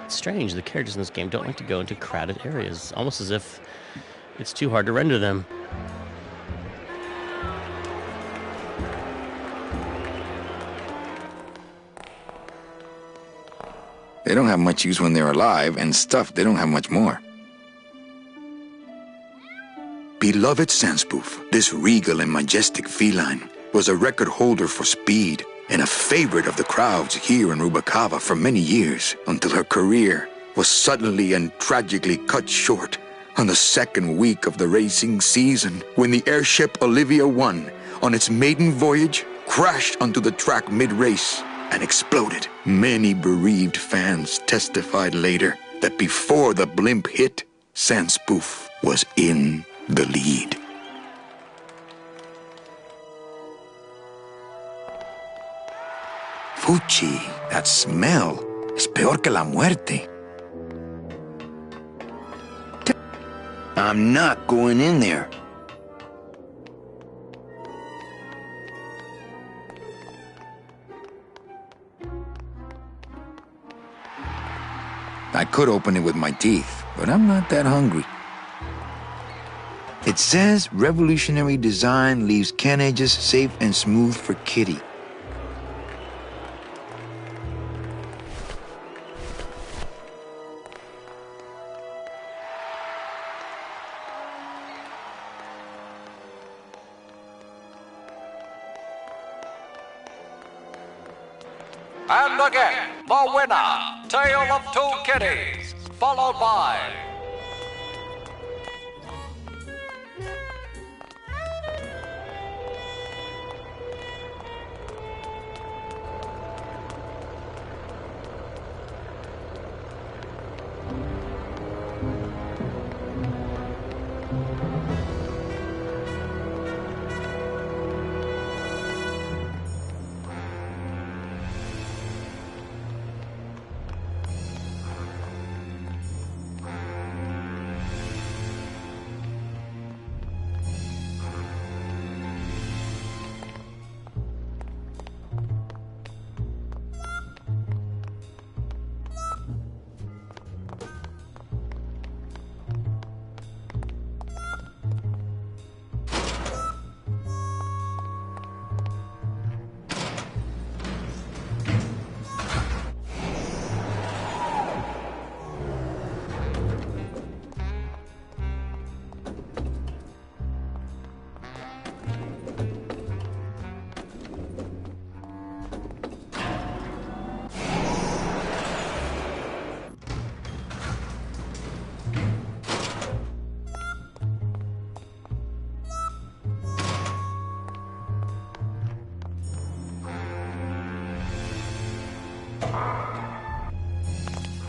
It's strange, the characters in this game don't like to go into crowded areas, almost as if it's too hard to render them. They don't have much use when they're alive, and stuff, they don't have much more. Beloved Sandspoof, this regal and majestic feline, was a record holder for speed and a favorite of the crowds here in Rubalcaba for many years, until her career was suddenly and tragically cut short on the second week of the racing season, when the airship Olivia 1, on its maiden voyage, crashed onto the track mid-race and exploded. Many bereaved fans testified later that before the blimp hit, Sandspoof was in the lead. Fuchi, that smell es peor que la muerte. I'm not going in there. I could open it with my teeth, but I'm not that hungry. It says revolutionary design leaves can edges safe and smooth for Kitty. And again, the winner, Tale of Two Kitties, followed by...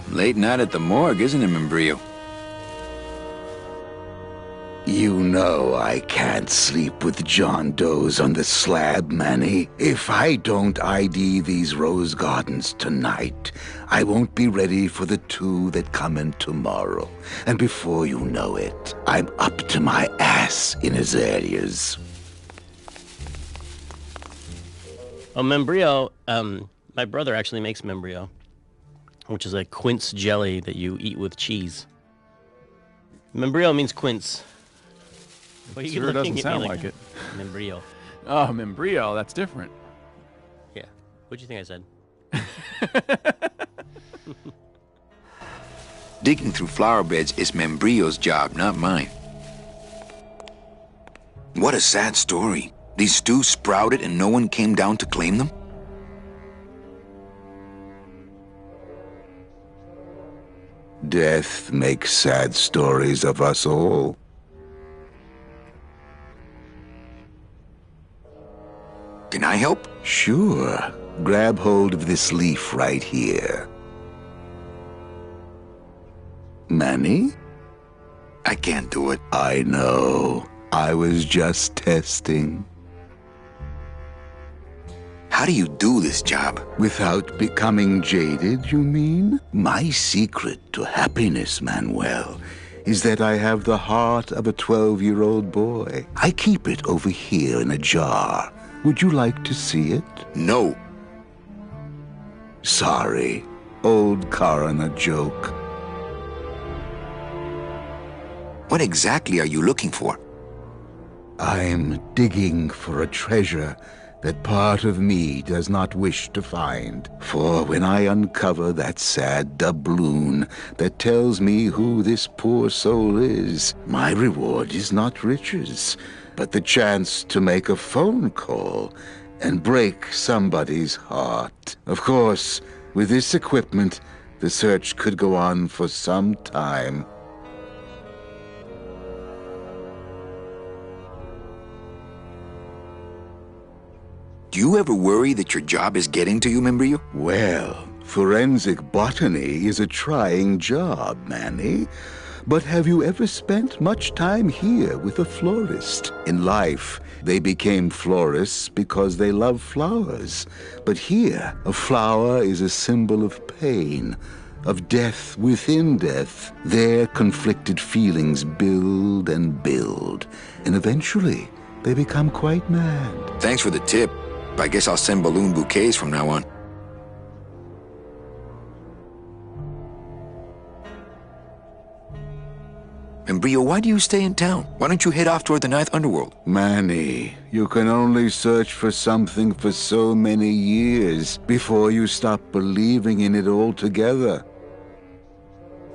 Late night at the morgue, isn't it, Membrillo? You know I can't sleep with John Doe's on the slab, Manny. If I don't ID these rose gardens tonight, I won't be ready for the two that come in tomorrow. And before you know it, I'm up to my ass in azaleas. Oh, Membrillo, my brother actually makes Membrillo, which is a quince jelly that you eat with cheese. Membrillo means quince. What are you sure doesn't sound like it. Membrillo. Oh, Membrillo, that's different. Yeah. What'd you think I said? Digging through flower beds is Membrillo's job, not mine. What a sad story. These stews sprouted and no one came down to claim them? Death makes sad stories of us all. Can I help? Sure. Grab hold of this leaf right here. Manny? I can't do it. I know. I was just testing. How do you do this job? Without becoming jaded, you mean? My secret to happiness, Manuel, is that I have the heart of a 12-year-old boy. I keep it over here in a jar. Would you like to see it? No. Sorry. Old coroner joke. What exactly are you looking for? I'm digging for a treasure that part of me does not wish to find. For when I uncover that sad doubloon that tells me who this poor soul is, my reward is not riches, but the chance to make a phone call and break somebody's heart. Of course, with this equipment, the search could go on for some time. Do you ever worry that your job is getting to you, Membrio? Well, forensic botany is a trying job, Manny. But have you ever spent much time here with a florist? In life, they became florists because they love flowers. But here, a flower is a symbol of pain, of death within death. Their conflicted feelings build and build, and eventually, they become quite mad. Thanks for the tip. I guess I'll send balloon bouquets from now on. Membrio, why do you stay in town? Why don't you head off toward the Ninth Underworld? Manny, you can only search for something for so many years before you stop believing in it altogether.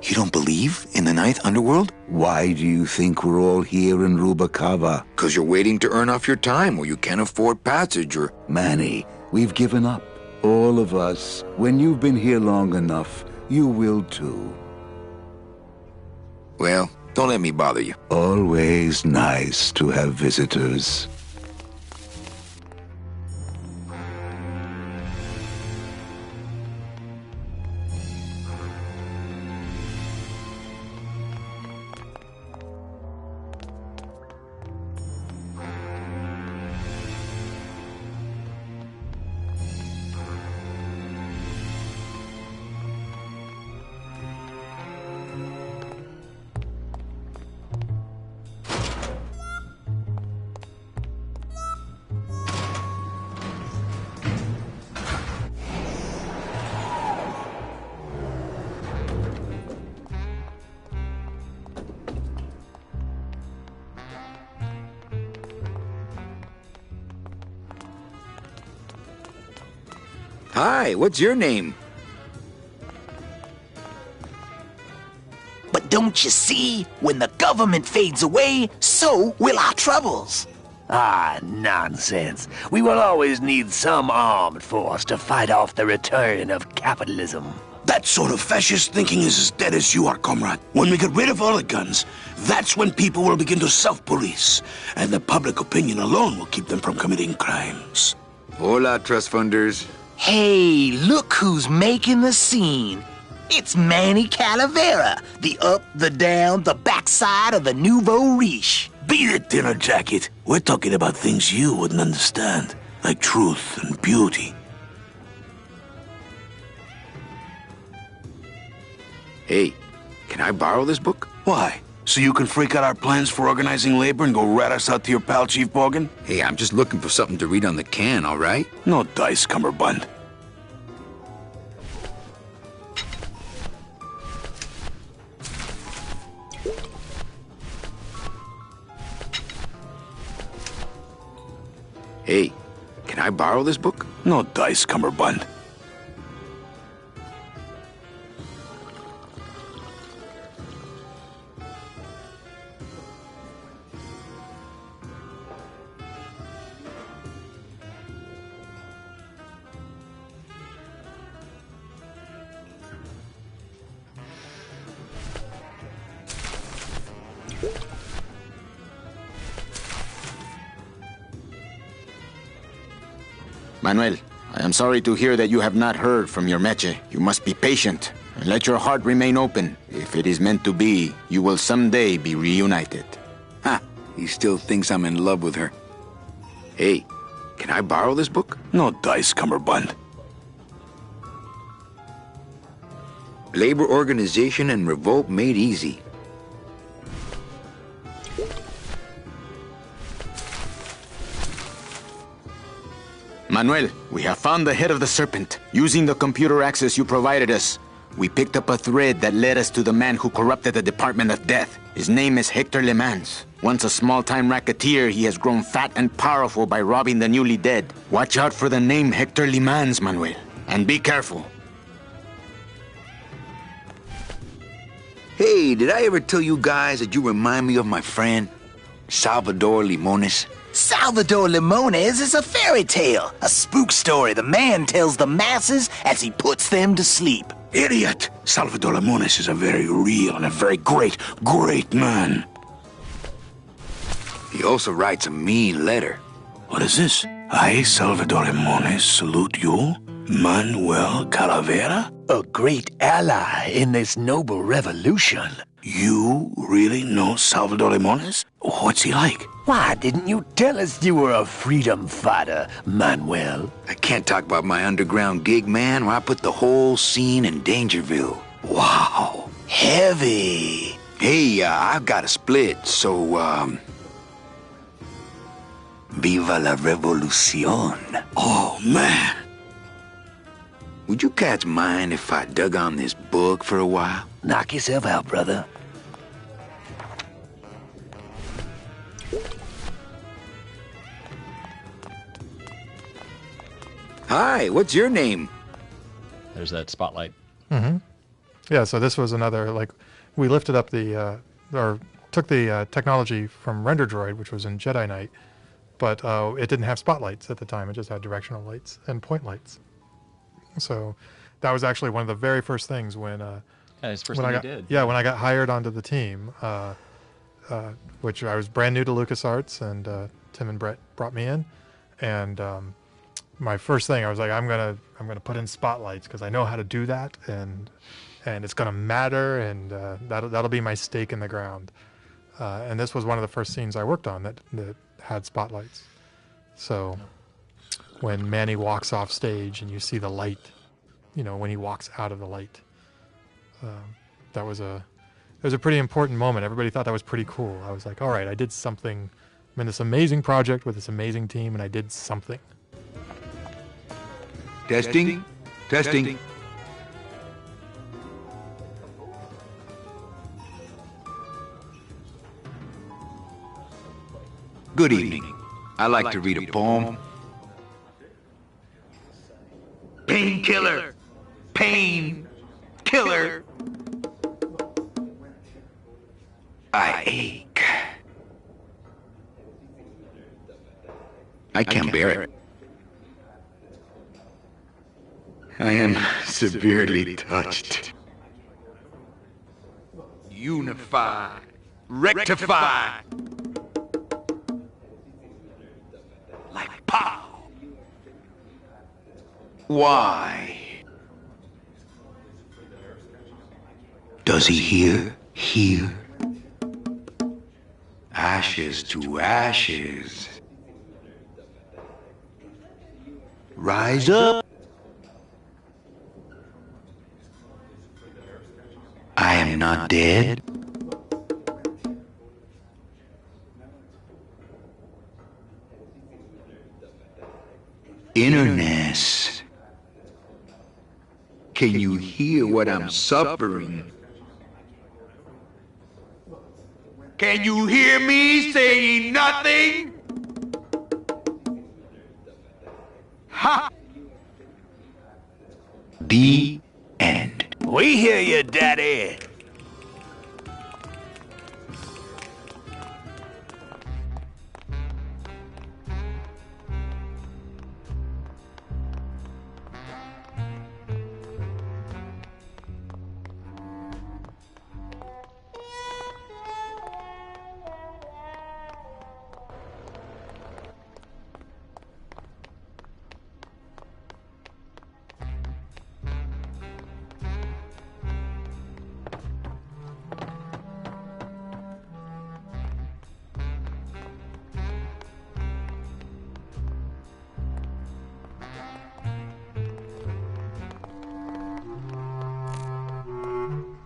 You don't believe in the Ninth Underworld? Why do you think we're all here in Rubacava? 'Cause you're waiting to earn off your time, or you can't afford passage, or... Manny, we've given up. All of us. When you've been here long enough, you will too. Well, don't let me bother you. Always nice to have visitors. Hi, what's your name? But don't you see? When the government fades away, so will our troubles. Ah, nonsense. We will always need some armed force to fight off the return of capitalism. That sort of fascist thinking is as dead as you are, comrade. When we get rid of all the guns, that's when people will begin to self-police, and the public opinion alone will keep them from committing crimes. Hola, trust funders. Hey, look who's making the scene. It's Manny Calavera, the up, the down, the backside of the nouveau riche. Beat it, dinner jacket. We're talking about things you wouldn't understand, like truth and beauty. Hey, can I borrow this book? Why? So you can freak out our plans for organizing labor and go rat us out to your pal, Chief Morgan? Hey, I'm just looking for something to read on the can, all right? No dice, Cummerbund. Hey, can I borrow this book? No dice, Cummerbund. Manuel, I am sorry to hear that you have not heard from your Meche. You must be patient and let your heart remain open. If it is meant to be, you will someday be reunited. Ha! He still thinks I'm in love with her. Hey, can I borrow this book? No dice, Cummerbund. Labor Organization and Revolt Made Easy. Manuel, we have found the head of the serpent. Using the computer access you provided us, we picked up a thread that led us to the man who corrupted the Department of Death. His name is Hector Le Mans. Once a small-time racketeer, he has grown fat and powerful by robbing the newly dead. Watch out for the name Hector Le Mans, Manuel. And be careful. Hey, did I ever tell you guys that you remind me of my friend, Salvador Limones? Salvador Limones is a fairy tale, a spook story the man tells the masses as he puts them to sleep. Idiot! Salvador Limones is a very real and a very great man. He also writes a mean letter. What is this? I, Salvador Limones, salute you, Manuel Calavera? A great ally in this noble revolution. You really know Salvador Limones? What's he like? Why didn't you tell us you were a freedom fighter, Manuel? I can't talk about my underground gig, man, where I put the whole scene in Dangerville. Wow. Heavy. Hey, I've got a split, so, Viva la revolucion. Oh, man. Would you cats mind if I dug on this book for a while? Knock yourself out, brother. Hi, what's your name? There's that spotlight. Mm-hmm. Yeah, so this was another, like, we lifted up the, or took the technology from Render Droid, which was in Jedi Knight, but it didn't have spotlights at the time. It just had directional lights and point lights. So that was actually one of the very first things when it's first thing you did. Yeah, when I got hired onto the team, which I was brand new to LucasArts, and Tim and Brett brought me in, and my first thing I was like, I'm gonna put in spotlights because I know how to do that, and it's gonna matter, and that'll be my stake in the ground. And this was one of the first scenes I worked on that had spotlights. So when Manny walks off stage and you see the light, when he walks out of the light, it was a pretty important moment. Everybody thought that was pretty cool. I was like, all right, I did something. I'm in this amazing project with this amazing team, and I did something. Testing. Good evening. I like to read a poem. Painkiller. Pain. Killer. I ache. I can't bear it. I am severely touched. Unify. Rectify. Like pow. Why? Does he hear? Ashes to ashes. Rise up. I am not dead. Innerness. Can you hear what I'm suffering? Can you hear me saying nothing? Ha! The end. We hear you, Daddy.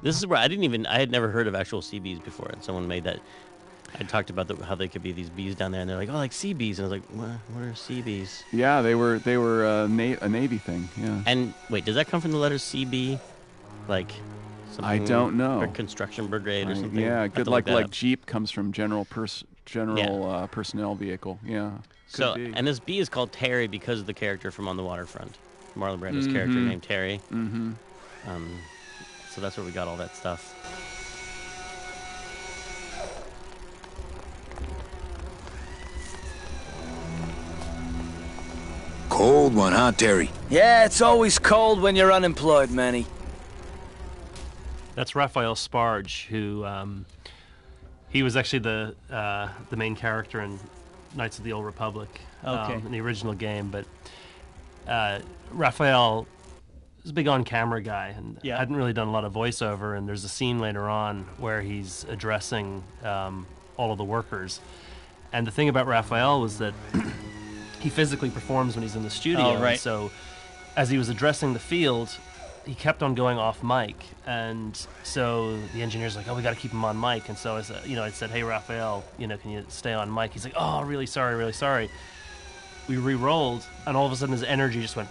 This is where I had never heard of actual CBs before, and someone made that I talked about how they could be these bees down there, and they're like, "Oh, like sea bees," and I was like, "What are sea bees?" Yeah, they were a Navy thing. Yeah. And wait, does that come from the letters CB? Like, I don't know. Or construction brigade or something. Yeah, good. Like Jeep comes from general Yeah. personnel vehicle. Yeah. So, and this bee is called Terry because of the character from On the Waterfront, Marlon Brando's character named Terry. Mm-hmm. So that's where we got all that stuff. Cold one, huh, Terry? Yeah, it's always cold when you're unemployed, Manny. That's Raphael Sparge, who he was actually the main character in Knights of the Old Republic in the original game. But Raphael is a big on-camera guy and hadn't really done a lot of voiceover. And there's a scene later on where he's addressing all of the workers. And the thing about Raphael was that he physically performs when he's in the studio. Oh, right. So as he was addressing the field, he kept on going off mic, and so the engineer's like, "Oh, we got to keep him on mic." And so I said, "Hey, Raphael, can you stay on mic?" He's like, "Oh, really sorry." We re-rolled, and all of a sudden his energy just went.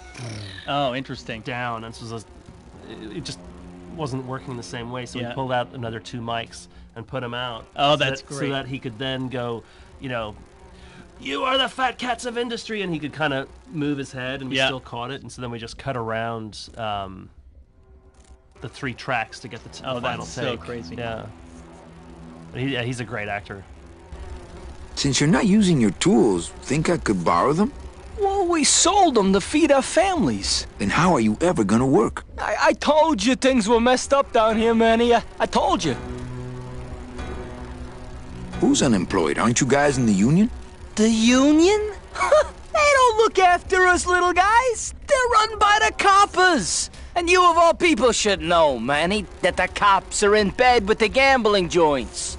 Oh, interesting. Down, and so it just wasn't working the same way. So we pulled out another 2 mics and put him out. Oh, that's great. So that he could then go, "You are the fat cats of industry," and he could kind of move his head, and we still caught it. And so then we just cut around the 3 tracks to get the final take. That's so crazy. Yeah. But he's a great actor. Since you're not using your tools, think I could borrow them? Well, we sold them to feed our families. Then how are you ever gonna work? I told you things were messed up down here, Manny. I told you. Who's unemployed? Aren't you guys in the union? The union? They don't look after us little guys. They're run by the coppers. And you of all people should know, Manny, that the cops are in bed with the gambling joints.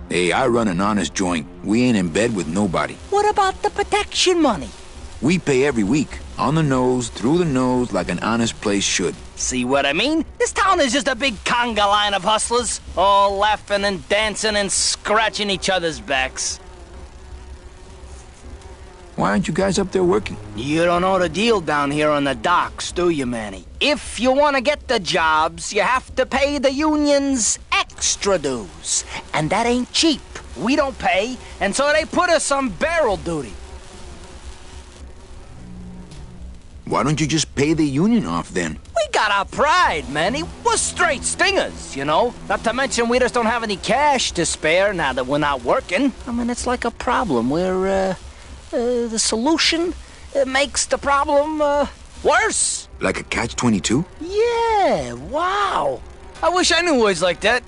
Hey, I run an honest joint. We ain't in bed with nobody. What about the protection money? We pay every week. On the nose, through the nose, like an honest place should. See what I mean? This town is just a big conga line of hustlers, all laughing and dancing and scratching each other's backs. Why aren't you guys up there working? You don't know the deal down here on the docks, do you, Manny? If you want to get the jobs, you have to pay the unions extra dues. And that ain't cheap. We don't pay, and so they put us on barrel duty. Why don't you just pay the union off then? We got our pride, Manny. We're straight stingers, Not to mention we just don't have any cash to spare now that we're not working. I mean, it's like a problem where, the solution makes the problem, worse. Like a catch-22? Yeah, wow. I wish I knew words like that.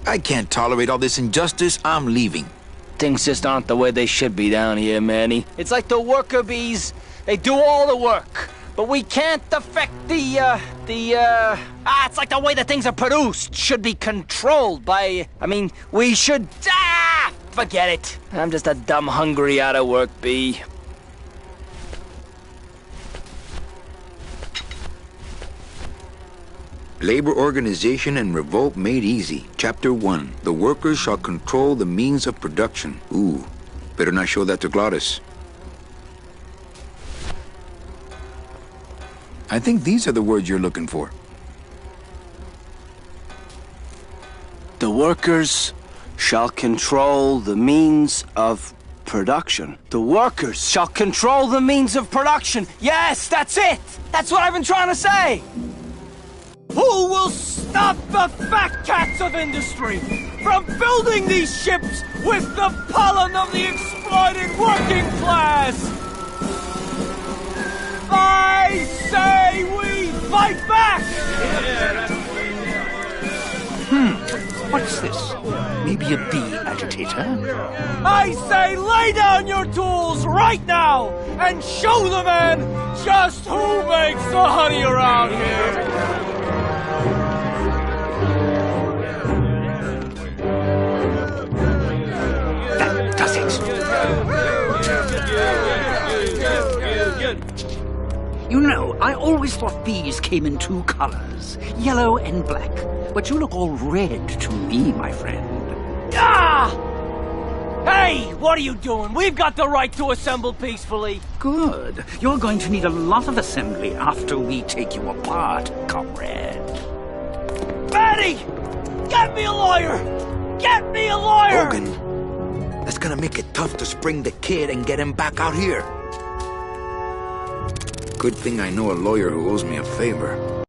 I can't tolerate all this injustice. I'm leaving. Things just aren't the way they should be down here, Manny. It's like the worker bees. They do all the work, but we can't affect it's like the way that things are produced should be controlled by, we should, forget it. I'm just a dumb, hungry, out-of-work bee. Labor Organization and Revolt Made Easy. Chapter 1. The workers shall control the means of production. Ooh, better not show that to Glottis. I think these are the words you're looking for. The workers shall control the means of production. The workers shall control the means of production. Yes, that's it! That's what I've been trying to say! Who will stop the fat cats of industry from building these ships with the pollen of the exploited working class? I say we fight back! What's this? Maybe a bee agitator? I say lay down your tools right now and show the man just who makes the honey around here! That does it. You know, I always thought these came in two colors, yellow and black. But you look all red to me, my friend. Ah! Hey, what are you doing? We've got the right to assemble peacefully. Good. You're going to need a lot of assembly after we take you apart, comrade. Maddie! Get me a lawyer! Get me a lawyer! Logan, that's gonna make it tough to spring the kid and get him back out here. Good thing I know a lawyer who owes me a favor.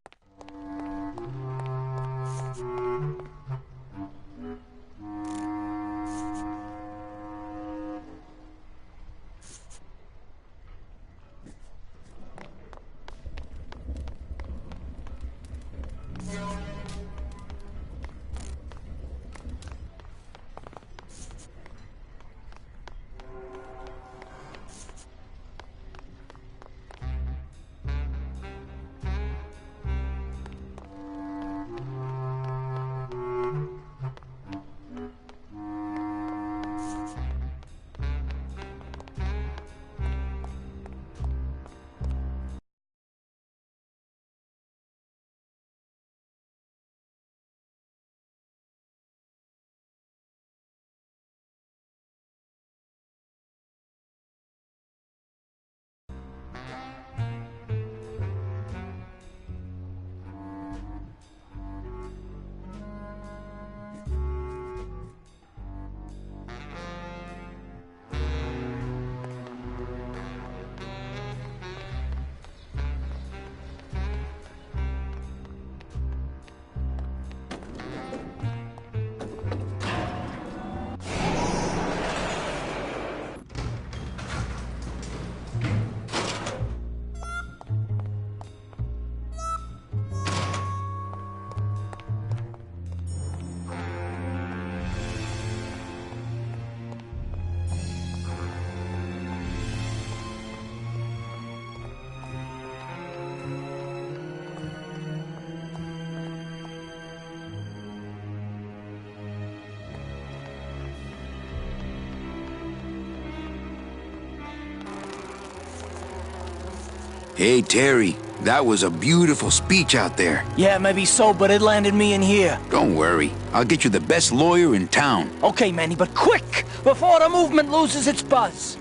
Hey, Terry, that was a beautiful speech out there. Yeah, maybe so, but it landed me in here. Don't worry. I'll get you the best lawyer in town. Okay, Manny, but quick! Before the movement loses its buzz.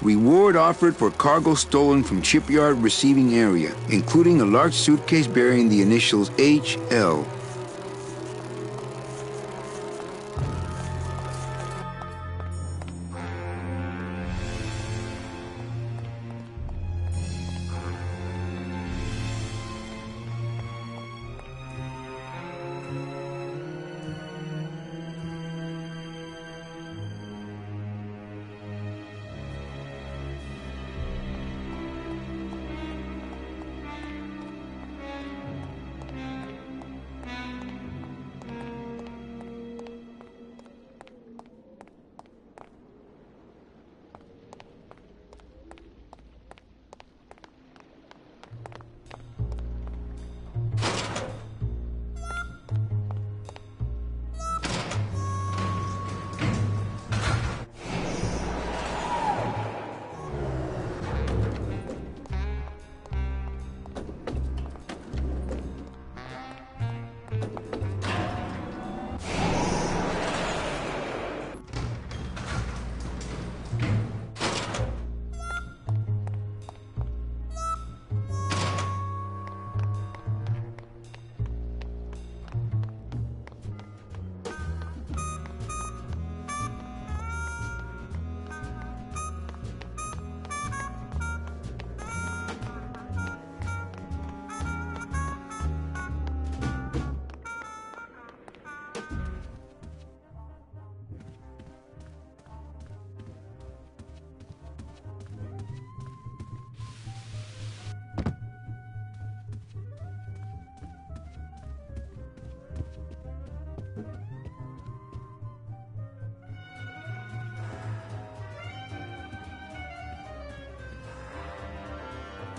Reward offered for cargo stolen from shipyard receiving area, including a large suitcase bearing the initials HL.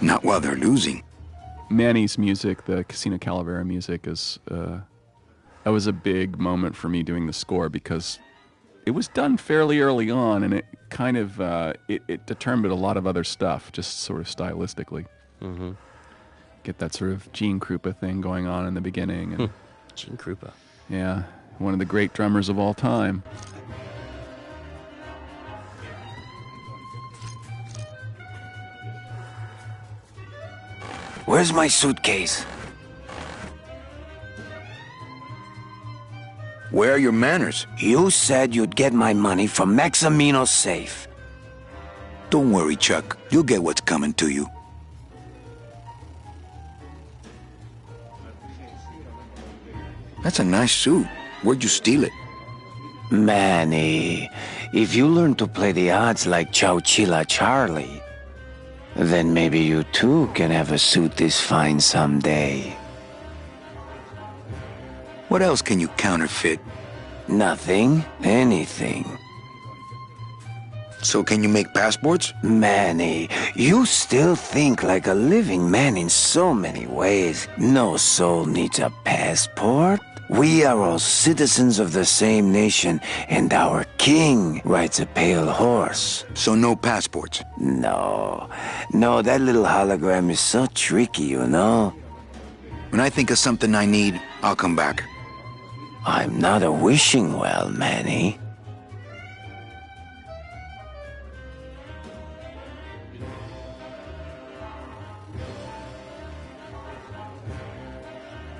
Not while they're losing. Manny's music, the Casino Calavera music, is that was a big moment for me doing the score because it was done fairly early on, and it kind of it determined a lot of other stuff, just sort of stylistically. Mm-hmm. Get that sort of Gene Krupa thing going on in the beginning. And, Gene Krupa. Yeah, one of the great drummers of all time. Where's my suitcase? Where are your manners? You said you'd get my money from Maximino's safe. Don't worry, Chuck. You'll get what's coming to you. That's a nice suit. Where'd you steal it? Manny, if you learn to play the odds like Chowchilla Charlie, then maybe you too can have a suit this fine someday. What else can you counterfeit? Nothing. Anything. So can you make passports? Manny, you still think like a living man in so many ways. No soul needs a passport. We are all citizens of the same nation, and our king rides a pale horse. So no passports? No, that little hologram is so tricky, you know? When I think of something I need, I'll come back. I'm not a wishing well, Manny.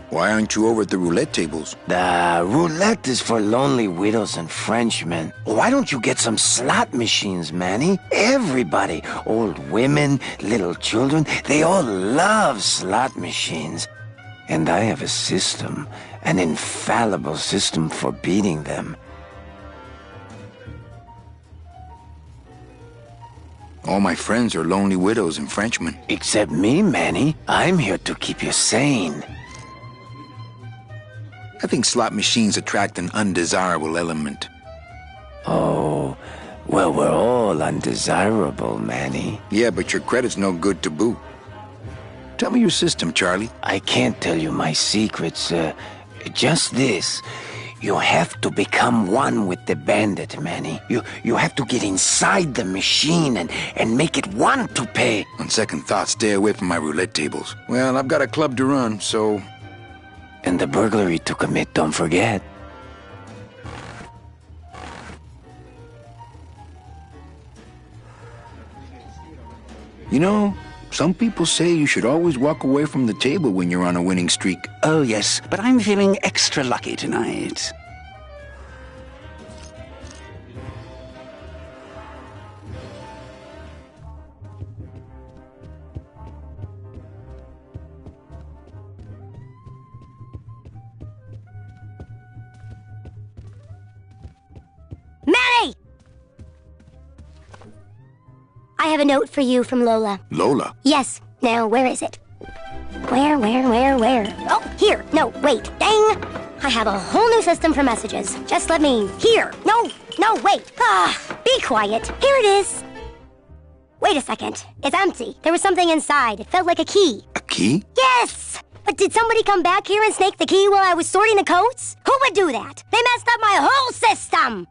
Why aren't you over at the roulette tables? The roulette is for lonely widows and Frenchmen. Why don't you get some slot machines, Manny? Everybody, old women, little children, they all love slot machines. And I have a system, an infallible system for beating them. All my friends are lonely widows and Frenchmen. Except me, Manny. I'm here to keep you sane. I think slot machines attract an undesirable element. Oh, well, we're all undesirable, Manny. Yeah, but your credit's no good to boot. Tell me your system, Charlie. I can't tell you my secrets. Just this. You have to become one with the bandit, Manny. You have to get inside the machine and make it want to pay. On second thought, stay away from my roulette tables. Well, I've got a club to run, so... And the burglary to commit, don't forget. You know, some people say you should always walk away from the table when you're on a winning streak. Oh, yes, but I'm feeling extra lucky tonight. Manny! I have a note for you from Lola. Lola? Yes. Now, where is it? Where? Oh, here. No, wait. Dang! I have a whole new system for messages. Just let me... Here! No, wait! Be quiet. Here it is. Wait a second. It's empty. There was something inside. It felt like a key. A key? Yes! But did somebody come back here and snake the key while I was sorting the coats? Who would do that? They messed up my whole system!